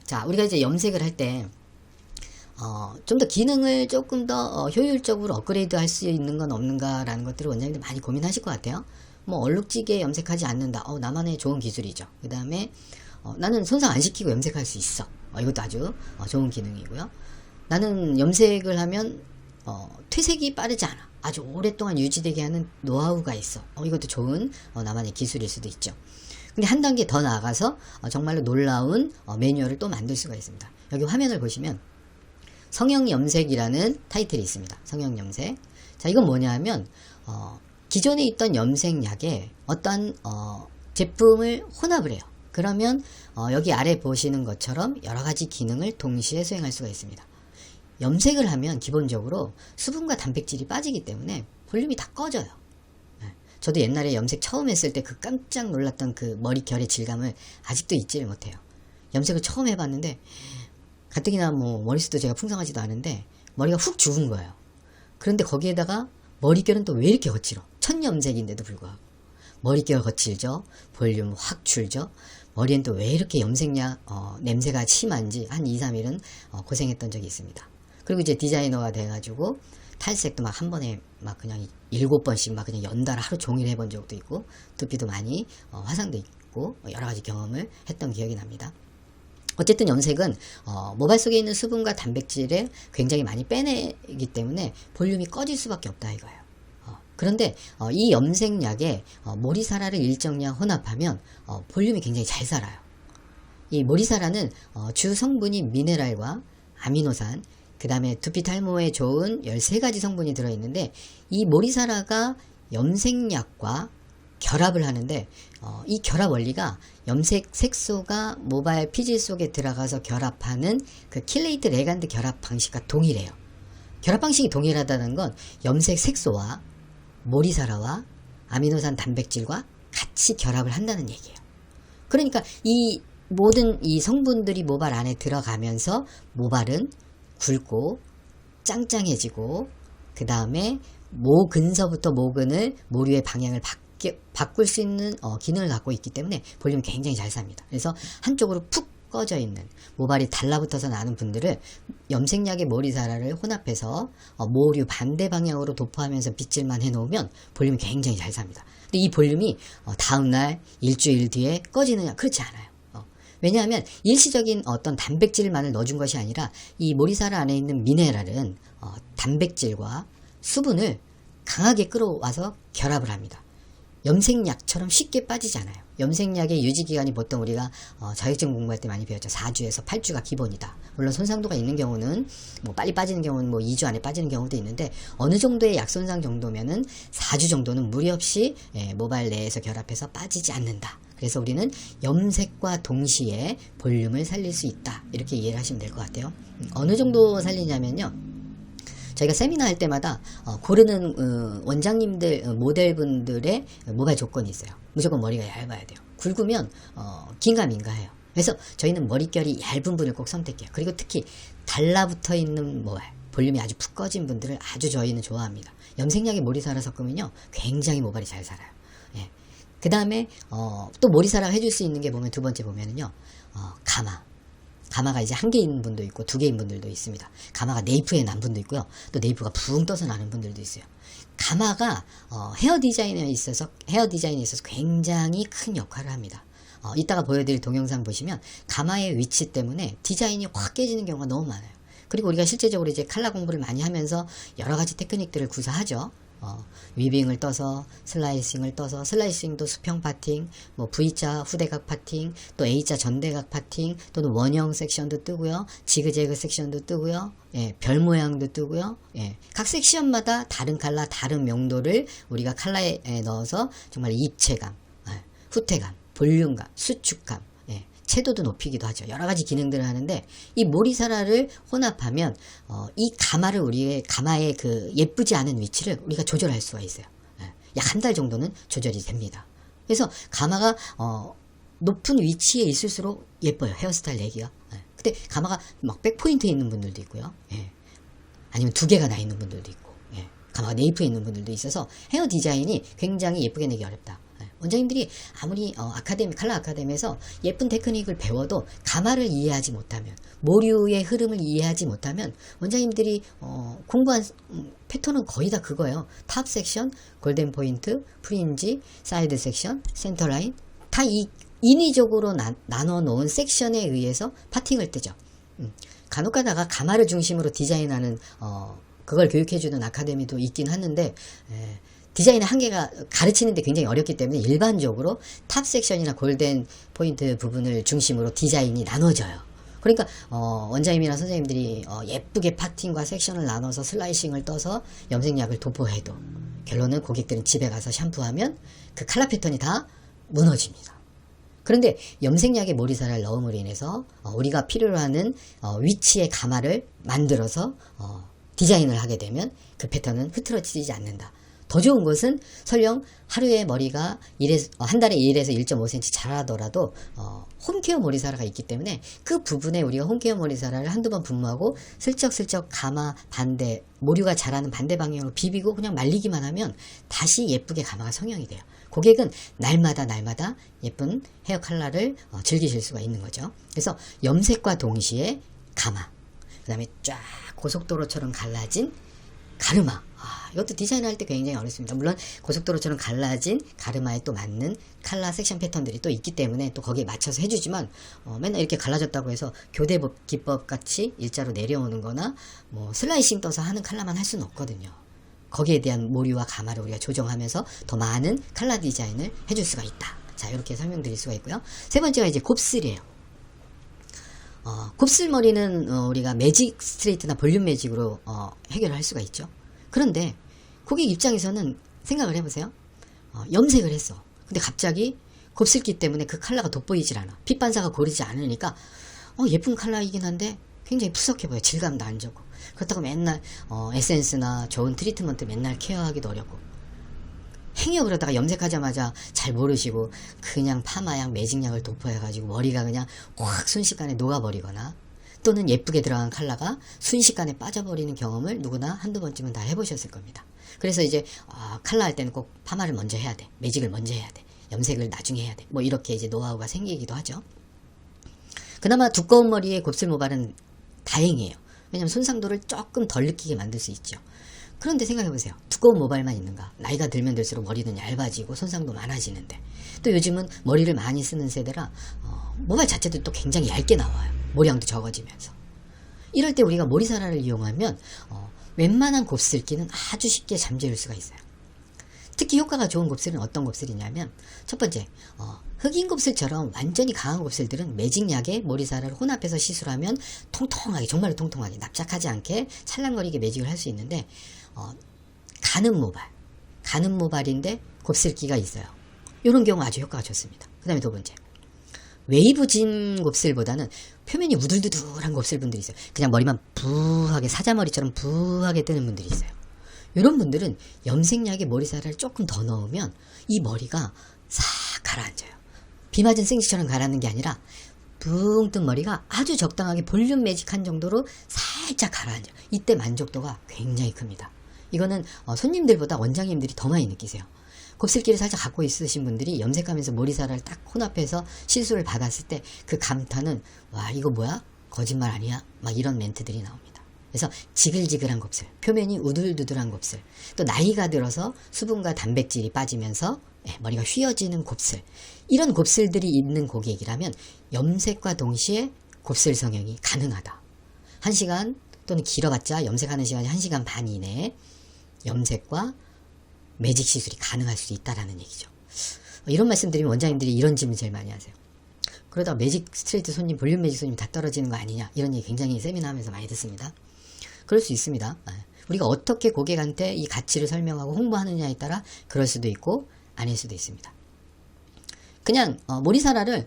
자, 우리가 이제 염색을 할 때, 좀 더 기능을 조금 더 효율적으로 업그레이드 할 수 있는 건 없는가라는 것들을 원장님들 많이 고민하실 것 같아요. 뭐, 얼룩지게 염색하지 않는다. 나만의 좋은 기술이죠. 그 다음에, 나는 손상 안 시키고 염색할 수 있어. 이것도 아주 좋은 기능이고요. 나는 염색을 하면, 퇴색이 빠르지 않아. 아주 오랫동안 유지되게 하는 노하우가 있어. 이것도 좋은 나만의 기술일 수도 있죠. 근데 한 단계 더 나아가서 정말로 놀라운 매뉴얼을 또 만들 수가 있습니다. 여기 화면을 보시면 성형염색이라는 타이틀이 있습니다. 성형염색. 자, 이건 뭐냐 하면 기존에 있던 염색약에 어떤 제품을 혼합을 해요. 그러면 여기 아래 보시는 것처럼 여러가지 기능을 동시에 수행할 수가 있습니다. 염색을 하면 기본적으로 수분과 단백질이 빠지기 때문에 볼륨이 다 꺼져요. 저도 옛날에 염색 처음 했을 때 그 깜짝 놀랐던 그 머리결의 질감을 아직도 잊지를 못해요. 염색을 처음 해봤는데 가뜩이나 뭐 머리숱도 제가 풍성하지도 않은데 머리가 훅 죽은 거예요. 그런데 거기에다가 머리결은 또 왜 이렇게 거칠어? 첫 염색인데도 불구하고 머리결 거칠죠? 볼륨 확 줄죠? 머리엔 또 왜 이렇게 염색약 냄새가 심한지 한 2, 3일은 고생했던 적이 있습니다. 그리고 이제 디자이너가 돼가지고 탈색도 막 한 번에 막 그냥 7번씩 막 그냥 연달아 하루 종일 해본 적도 있고 두피도 많이 화상도 있고 여러 가지 경험을 했던 기억이 납니다. 어쨌든 염색은 모발 속에 있는 수분과 단백질을 굉장히 많이 빼내기 때문에 볼륨이 꺼질 수밖에 없다 이거예요. 그런데 이 염색약에 모리사라를 일정량 혼합하면 볼륨이 굉장히 잘 살아요. 이 모리사라는 주 성분이 미네랄과 아미노산, 그 다음에 두피 탈모에 좋은 13가지 성분이 들어있는데 이 모리사라가 염색약과 결합을 하는데 이 결합 원리가 염색 색소가 모발 피질 속에 들어가서 결합하는 그 킬레이트 레간드 결합 방식과 동일해요. 결합 방식이 동일하다는 건 염색 색소와 모리사라와 아미노산 단백질과 같이 결합을 한다는 얘기예요. 그러니까 이 모든 이 성분들이 모발 안에 들어가면서 모발은 굵고 짱짱해지고 그 다음에 모근서부터 모근을 모류의 방향을 바꿀 수 있는 기능을 갖고 있기 때문에 볼륨이 굉장히 잘 삽니다. 그래서 한쪽으로 푹 꺼져 있는 모발이 달라붙어서 나는 분들을 염색약의 모리사라를 혼합해서 모류 반대 방향으로 도포하면서 빗질만 해놓으면 볼륨이 굉장히 잘 삽니다. 근데 이 볼륨이 다음날 일주일 뒤에 꺼지느냐? 그렇지 않아요. 왜냐하면 일시적인 어떤 단백질만을 넣어준 것이 아니라 이 모리사라 안에 있는 미네랄은 단백질과 수분을 강하게 끌어와서 결합을 합니다. 염색약처럼 쉽게 빠지지 않아요. 염색약의 유지기간이 보통 우리가 자격증 공부할 때 많이 배웠죠. 4주에서 8주가 기본이다. 물론 손상도가 있는 경우는 뭐 빨리 빠지는 경우는 뭐 2주 안에 빠지는 경우도 있는데 어느 정도의 약손상 정도면은 4주 정도는 무리 없이 모발 내에서 결합해서 빠지지 않는다. 그래서 우리는 염색과 동시에 볼륨을 살릴 수 있다. 이렇게 이해를 하시면 될 것 같아요. 어느 정도 살리냐면요. 저희가 세미나 할 때마다 고르는 원장님들 모델분들의 모발 조건이 있어요. 무조건 머리가 얇아야 돼요. 굵으면 긴가민가해요. 그래서 저희는 머릿결이 얇은 분을 꼭 선택해요. 그리고 특히 달라붙어 있는 모발, 볼륨이 아주 푹 꺼진 분들을 아주 저희는 좋아합니다. 염색약에 모리사라 섞으면요 굉장히 모발이 잘 살아요. 예. 그 다음에 또 모리사라 해줄 수 있는 게 보면 두 번째 보면은요 가마가 이제 1개인 분도 있고 2개인 분들도 있습니다. 가마가 네이프에 난 분도 있고요. 또 네이프가 붕 떠서 나는 분들도 있어요. 가마가 헤어 디자인에 있어서 굉장히 큰 역할을 합니다. 이따가 보여드릴 동영상 보시면 가마의 위치 때문에 디자인이 확 깨지는 경우가 너무 많아요. 그리고 우리가 실제적으로 이제 칼라 공부를 많이 하면서 여러 가지 테크닉들을 구사하죠. 위빙을 떠서 슬라이싱을 떠서 슬라이싱도 수평 파팅, 뭐 V자 후대각 파팅, 또 A자 전대각 파팅, 또는 원형 섹션도 뜨고요, 지그재그 섹션도 뜨고요, 예, 별 모양도 뜨고요. 예, 각 섹션마다 다른 칼라, 다른 명도를 우리가 칼라에 넣어서 정말 입체감, 후퇴감, 볼륨감, 수축감, 채도도 높이기도 하죠. 여러 가지 기능들을 하는데 이 모리사라를 혼합하면 이 가마를 우리의 가마의 그 예쁘지 않은 위치를 우리가 조절할 수가 있어요. 약 한 달 정도는 조절이 됩니다. 그래서 가마가 높은 위치에 있을수록 예뻐요. 헤어스타일 내기가. 근데 가마가 막 백포인트에 있는 분들도 있고요. 아니면 2개가 나 있는 분들도 있고, 가마가 네이프에 있는 분들도 있어서 헤어 디자인이 굉장히 예쁘게 내기 어렵다. 원장님들이 아무리 칼라 아카데미에서 예쁜 테크닉을 배워도 가마를 이해하지 못하면, 모류의 흐름을 이해하지 못하면 원장님들이 공부한 패턴은 거의 다 그거예요. 탑 섹션, 골든 포인트, 프린지, 사이드 섹션, 센터 라인, 다 인위적으로 나눠 놓은 섹션에 의해서 파팅을 뜨죠. 간혹 가다가 가마를 중심으로 디자인하는 그걸 교육해주는 아카데미도 있긴 하는데, 디자인의 한계가 가르치는데 굉장히 어렵기 때문에 일반적으로 탑 섹션이나 골든 포인트 부분을 중심으로 디자인이 나눠져요. 그러니까 원장님이나 선생님들이 예쁘게 파팅과 섹션을 나눠서 슬라이싱을 떠서 염색약을 도포해도 결론은 고객들은 집에 가서 샴푸하면 그 컬러 패턴이 다 무너집니다. 그런데 염색약에 모리사라를 넣음으로 인해서 우리가 필요로 하는 위치의 가마를 만들어서 디자인을 하게 되면 그 패턴은 흐트러지지 않는다. 더 좋은 것은 설령 하루에 머리가 한 달에 1에서 1.5cm 자라더라도 홈케어 모리사라가 있기 때문에 그 부분에 우리가 홈케어 모리사라를 한두 번 분무하고 슬쩍슬쩍 가마 반대, 모류가 자라는 반대 방향으로 비비고 그냥 말리기만 하면 다시 예쁘게 가마가 성형이 돼요. 고객은 날마다 예쁜 헤어 컬러를 즐기실 수가 있는 거죠. 그래서 염색과 동시에 가마, 그 다음에 쫙 고속도로처럼 갈라진 가르마. 이것도 디자인할 때 굉장히 어렵습니다. 물론 고속도로처럼 갈라진 가르마에 또 맞는 컬러 섹션 패턴들이 또 있기 때문에 또 거기에 맞춰서 해주지만 맨날 이렇게 갈라졌다고 해서 교대 기법 같이 일자로 내려오는 거나 뭐 슬라이싱 떠서 하는 컬러만 할 수는 없거든요. 거기에 대한 모류와 가마를 우리가 조정하면서 더 많은 컬러 디자인을 해줄 수가 있다. 자, 이렇게 설명드릴 수가 있고요. 세 번째가 이제 곱슬이에요. 곱슬머리는 우리가 매직 스트레이트나 볼륨 매직으로 해결을 할 수가 있죠. 그런데 고객 입장에서는 생각을 해보세요. 염색을 했어. 근데 갑자기 곱슬기 때문에 그 컬러가 돋보이질 않아. 핏 반사가 고르지 않으니까 예쁜 컬러이긴 한데 굉장히 푸석해 보여. 질감도 안 좋고. 그렇다고 맨날 에센스나 좋은 트리트먼트 맨날 케어하기도 어렵고, 행여 그러다가 염색하자마자 잘 모르시고 그냥 파마약, 매직약을 도포해가지고 머리가 그냥 확 순식간에 녹아버리거나, 또는 예쁘게 들어간 컬러가 순식간에 빠져버리는 경험을 누구나 한두 번쯤은 다 해보셨을 겁니다. 그래서 이제 컬러 할 때는 꼭 파마를 먼저 해야 돼, 매직을 먼저 해야 돼, 염색을 나중에 해야 돼, 뭐 이렇게 이제 노하우가 생기기도 하죠. 그나마 두꺼운 머리에 곱슬 모발은 다행이에요. 왜냐면 손상도를 조금 덜 느끼게 만들 수 있죠. 그런데 생각해보세요. 두꺼운 모발만 있는가? 나이가 들면 들수록 머리는 얇아지고 손상도 많아지는데, 또 요즘은 머리를 많이 쓰는 세대라 모발 자체도 또 굉장히 얇게 나와요. 모량도 적어지면서. 이럴 때 우리가 모리사라를 이용하면 웬만한 곱슬기는 아주 쉽게 잠재울 수가 있어요. 특히 효과가 좋은 곱슬은 어떤 곱슬이냐면, 첫 번째, 흑인 곱슬처럼 완전히 강한 곱슬들은 매직약에 모리사라를 혼합해서 시술하면 통통하게, 정말로 통통하게, 납작하지 않게 찰랑거리게 매직을 할 수 있는데, 가는 모발인데 곱슬기가 있어요. 이런 경우 아주 효과가 좋습니다. 그 다음에 두 번째, 웨이브진 곱슬보다는 표면이 우둘두둘한 곱슬분들이 있어요. 그냥 머리만 부하게, 사자머리처럼 부하게 뜨는 분들이 있어요. 이런 분들은 염색약에 모리사라를 조금 더 넣으면 이 머리가 싹 가라앉아요. 비 맞은 생쥐처럼 가라앉는 게 아니라 붕 뜬 머리가 아주 적당하게 볼륨 매직한 정도로 살짝 가라앉아요. 이때 만족도가 굉장히 큽니다. 이거는 손님들보다 원장님들이 더 많이 느끼세요. 곱슬기를 살짝 갖고 있으신 분들이 염색하면서 모리사라를 딱 혼합해서 시술을 받았을 때 그 감탄은, 와, 이거 뭐야? 거짓말 아니야? 막 이런 멘트들이 나옵니다. 그래서 지글지글한 곱슬, 표면이 우둘두둘한 곱슬, 또 나이가 들어서 수분과 단백질이 빠지면서 머리가 휘어지는 곱슬, 이런 곱슬들이 있는 고객이라면 염색과 동시에 곱슬 성형이 가능하다. 1시간 또는 길어봤자 염색하는 시간이 1시간 반 이내에 염색과 매직 시술이 가능할 수 있다라는 얘기죠. 이런 말씀 드리면 원장님들이 이런 질문 제일 많이 하세요. 그러다가 매직 스트레이트 손님, 볼륨 매직 손님 다 떨어지는 거 아니냐, 이런 얘기 굉장히 세미나 하면서 많이 듣습니다. 그럴 수 있습니다. 우리가 어떻게 고객한테 이 가치를 설명하고 홍보하느냐에 따라 그럴 수도 있고 아닐 수도 있습니다. 그냥 모리사라를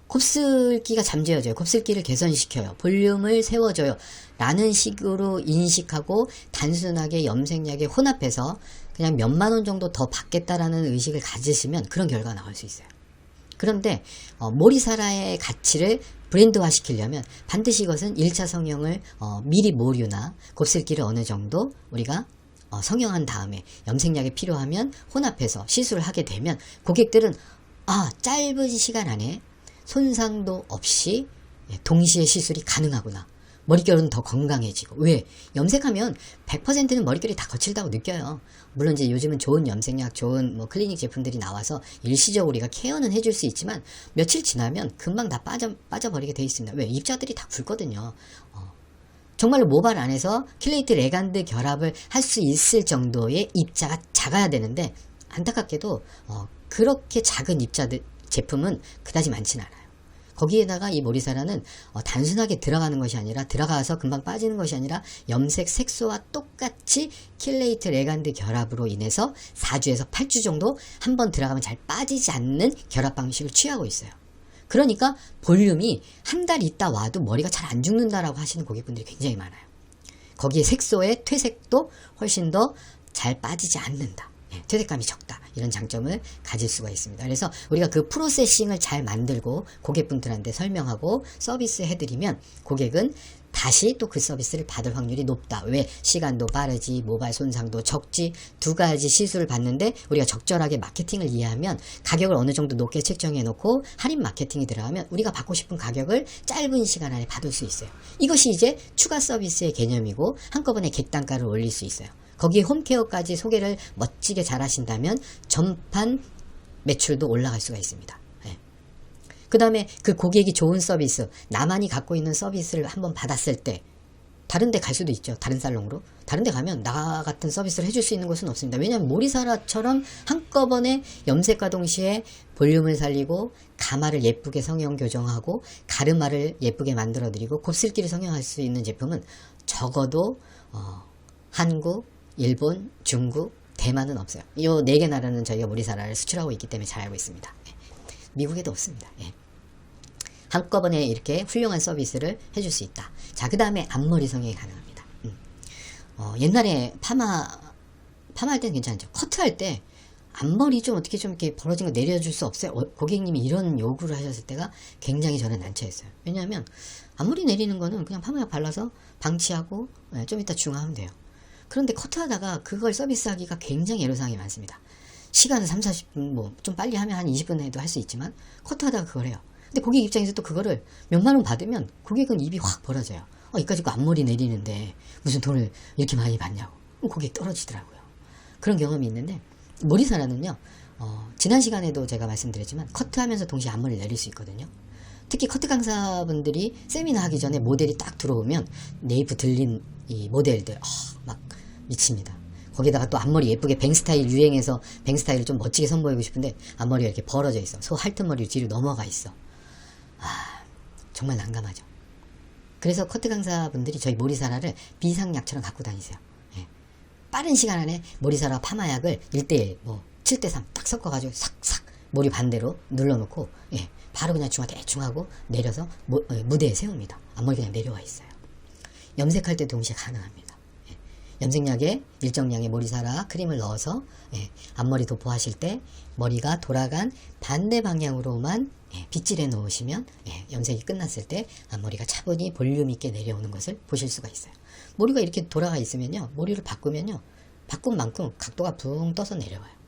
곱슬기가 잠재워줘요. 곱슬기를 개선시켜요. 볼륨을 세워줘요. 라는 식으로 인식하고 단순하게 염색약에 혼합해서 그냥 몇만 원 정도 더 받겠다라는 의식을 가지시면 그런 결과가 나올 수 있어요. 그런데 모리사라의 가치를 브랜드화 시키려면 반드시 이것은 1차 성형을 미리 모류나 곱슬기를 어느 정도 우리가 성형한 다음에 염색약이 필요하면 혼합해서 시술을 하게 되면 고객들은 짧은 시간 안에 손상도 없이 동시에 시술이 가능하구나. 머릿결은 더 건강해지고. 왜? 염색하면 100%는 머릿결이 다 거칠다고 느껴요. 물론 이제 요즘은 좋은 염색약, 좋은 뭐 클리닉 제품들이 나와서 일시적으로 우리가 케어는 해줄 수 있지만 며칠 지나면 금방 다 빠져버리게 돼 있습니다. 왜? 입자들이 다 굵거든요. 정말로 모발 안에서 킬레이트 레간드 결합을 할 수 있을 정도의 입자가 작아야 되는데 안타깝게도 그렇게 작은 입자들 제품은 그다지 많진 않아요. 거기에다가 이 모리사라는 단순하게 들어가는 것이 아니라 들어가서 금방 빠지는 것이 아니라 염색 색소와 똑같이 킬레이트 레간드 결합으로 인해서 4주에서 8주 정도 한 번 들어가면 잘 빠지지 않는 결합 방식을 취하고 있어요. 그러니까 볼륨이 한 달 있다 와도 머리가 잘 안 죽는다라고 하시는 고객분들이 굉장히 많아요. 거기에 색소의 퇴색도 훨씬 더 잘 빠지지 않는다. 퇴색감이 적다. 이런 장점을 가질 수가 있습니다. 그래서 우리가 그 프로세싱을 잘 만들고 고객분들한테 설명하고 서비스 해드리면 고객은 다시 또 그 서비스를 받을 확률이 높다. 왜? 시간도 빠르지, 모발 손상도 적지, 두 가지 시술을 받는데 우리가 적절하게 마케팅을 이해하면 가격을 어느 정도 높게 책정해 놓고 할인 마케팅이 들어가면 우리가 받고 싶은 가격을 짧은 시간 안에 받을 수 있어요. 이것이 이제 추가 서비스의 개념이고 한꺼번에 객단가를 올릴 수 있어요. 거기에 홈케어까지 소개를 멋지게 잘 하신다면 전판 매출도 올라갈 수가 있습니다. 그 다음에 그 고객이 좋은 서비스, 나만이 갖고 있는 서비스를 한번 받았을 때 다른 데 갈 수도 있죠. 다른 살롱으로. 다른 데 가면 나 같은 서비스를 해줄 수 있는 곳은 없습니다. 왜냐하면 모리사라처럼 한꺼번에 염색과 동시에 볼륨을 살리고 가마를 예쁘게 성형 교정하고 가르마를 예쁘게 만들어드리고 곱슬기를 성형할 수 있는 제품은 적어도 한국, 일본, 중국, 대만은 없어요. 이 4개 나라는 저희가 모리사라를 수출하고 있기 때문에 잘 알고 있습니다. 미국에도 없습니다. 한꺼번에 이렇게 훌륭한 서비스를 해줄 수 있다. 자, 그 다음에 앞머리 성형이 가능합니다. 옛날에 파마할 때는 괜찮죠. 커트할 때 앞머리 좀 어떻게 좀 이렇게 벌어진 거 내려줄 수 없어요? 고객님이 이런 요구를 하셨을 때가 굉장히 저는 난처했어요. 왜냐하면 앞머리 내리는 거는 그냥 파마약 발라서 방치하고 좀 이따 중화하면 돼요. 그런데 커트하다가 그걸 서비스하기가 굉장히 애로사항이 많습니다. 시간은 30-40분, 뭐 좀 빨리 하면 한 20분 해도 할 수 있지만 커트하다가 그걸 해요. 근데 고객 입장에서 또 그거를 몇만 원 받으면 고객은 입이 확 벌어져요. 이까짓 거 앞머리 내리는데 무슨 돈을 이렇게 많이 받냐고. 고객 떨어지더라고요. 그런 경험이 있는데 모리사라는요, 지난 시간에도 제가 말씀드렸지만 커트하면서 동시에 앞머리를 내릴 수 있거든요. 특히 커트 강사분들이 세미나 하기 전에 모델이 딱 들어오면 네이프 들린 이 모델들 막 미칩니다. 거기다가 또 앞머리 예쁘게 뱅 스타일 유행해서 뱅 스타일을 좀 멋지게 선보이고 싶은데 앞머리가 이렇게 벌어져 있어. 소 할트머리로 뒤로 넘어가 있어. 정말 난감하죠. 그래서 커트 강사분들이 저희 모리사라를 비상약처럼 갖고 다니세요. 빠른 시간 안에 모리사라 파마약을 1:1, 7:3 딱 섞어가지고 싹싹 머리 반대로 눌러놓고 바로 그냥 중화 대충 하고 내려서 무대에 세웁니다. 앞머리 그냥 내려와 있어요. 염색할 때 동시에 가능합니다. 염색약에 일정량의 모리사라 크림을 넣어서 앞머리 도포하실 때 머리가 돌아간 반대 방향으로만 빗질해 놓으시면 염색이 끝났을 때 앞머리가 차분히 볼륨 있게 내려오는 것을 보실 수가 있어요. 머리가 이렇게 돌아가 있으면요, 머리를 바꾸면요, 바꾼 만큼 각도가 붕 떠서 내려와요.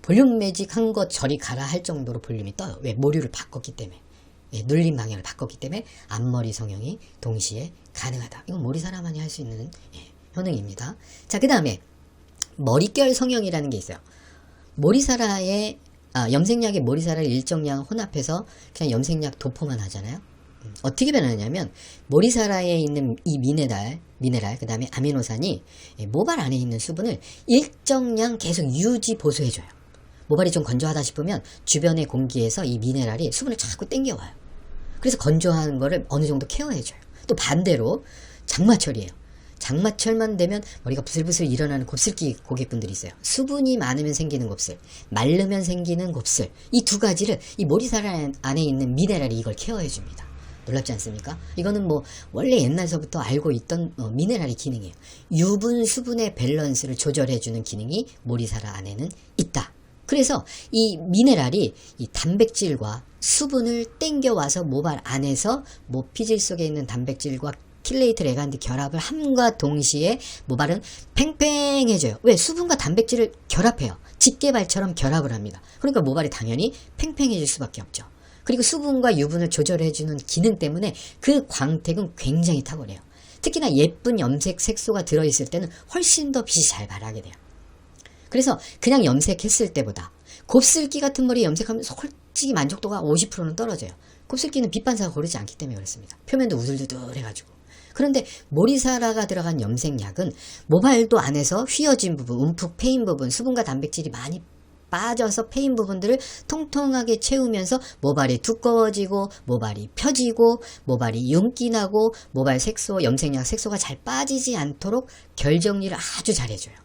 볼륨 매직 한 것 저리 가라 할 정도로 볼륨이 떠요. 왜? 머리를 바꿨기 때문에. 눌림 방향을 바꿨기 때문에 앞머리 성형이 동시에 가능하다. 이건 모리사라만이 할 수 있는 효능입니다. 자, 그 다음에 머릿결 성형이라는 게 있어요. 모리사라의 염색약에 모리사라를 일정량 혼합해서 그냥 염색약 도포만 하잖아요. 어떻게 변하냐면 모리사라에 있는 이 미네랄 그 다음에 아미노산이 모발 안에 있는 수분을 일정량 계속 유지 보수해줘요. 모발이 좀 건조하다 싶으면 주변의 공기에서 이 미네랄이 수분을 자꾸 땡겨와요. 그래서 건조한 거를 어느 정도 케어해줘요. 또 반대로 장마철이에요. 장마철만 되면 머리가 부슬부슬 일어나는 곱슬기 고객분들이 있어요. 수분이 많으면 생기는 곱슬, 마르면 생기는 곱슬. 이 두 가지를 이 모리사라 안에 있는 미네랄이 이걸 케어해줍니다. 놀랍지 않습니까? 이거는 원래 옛날서부터 알고 있던 미네랄의 기능이에요. 유분, 수분의 밸런스를 조절해주는 기능이 모리사라 안에는 있다. 그래서 이 미네랄이 이 단백질과 수분을 땡겨와서 모발 안에서 모피질 속에 있는 단백질과 킬레이트 레간디 결합을 함과 동시에 모발은 팽팽해져요. 왜? 수분과 단백질을 결합해요. 집게발처럼 결합을 합니다. 그러니까 모발이 당연히 팽팽해질 수밖에 없죠. 그리고 수분과 유분을 조절해주는 기능 때문에 그 광택은 굉장히 탁월해요. 특히나 예쁜 염색 색소가 들어있을 때는 훨씬 더 빛이 잘 발하게 돼요. 그래서 그냥 염색했을 때보다 곱슬기 같은 머리 염색하면 솔직히 만족도가 50%는 떨어져요. 곱슬기는 빛 반사가 고르지 않기 때문에 그렇습니다. 표면도 우들두들해가지고. 그런데 모리사라가 들어간 염색약은 모발도 안에서 휘어진 부분, 움푹 패인 부분, 수분과 단백질이 많이 빠져서 패인 부분들을 통통하게 채우면서 모발이 두꺼워지고 모발이 펴지고 모발이 윤기나고 모발 색소, 염색약 색소가 잘 빠지지 않도록 결정리를 아주 잘해줘요.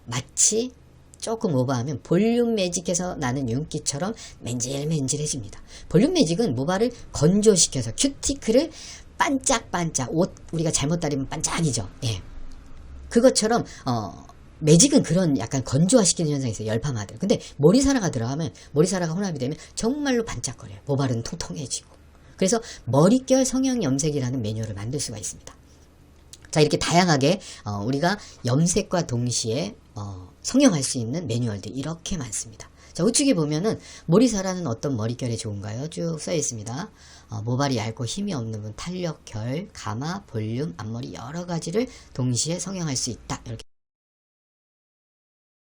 마치 조금 오버하면 볼륨 매직에서 나는 윤기처럼 맨질맨질해집니다. 볼륨 매직은 모발을 건조시켜서 큐티클을 반짝반짝, 옷 우리가 잘못 다리면 반짝이죠. 예. 그것처럼 매직은 그런 약간 건조화시키는 현상이 있어요. 열파마들. 근데 모리사라가 들어가면, 모리사라가 혼합이 되면 정말로 반짝거려요. 모발은 통통해지고. 그래서 머릿결 성형 염색이라는 매뉴얼을 만들 수가 있습니다. 자, 이렇게 다양하게 우리가 염색과 동시에 성형할 수 있는 매뉴얼들이 이렇게 많습니다. 자, 우측에 보면은 모리사라는 어떤 머릿결에 좋은가요? 쭉 써 있습니다. 모발이 얇고 힘이 없는 분, 탄력, 결, 가마, 볼륨, 앞머리 여러 가지를 동시에 성형할 수 있다. 이렇게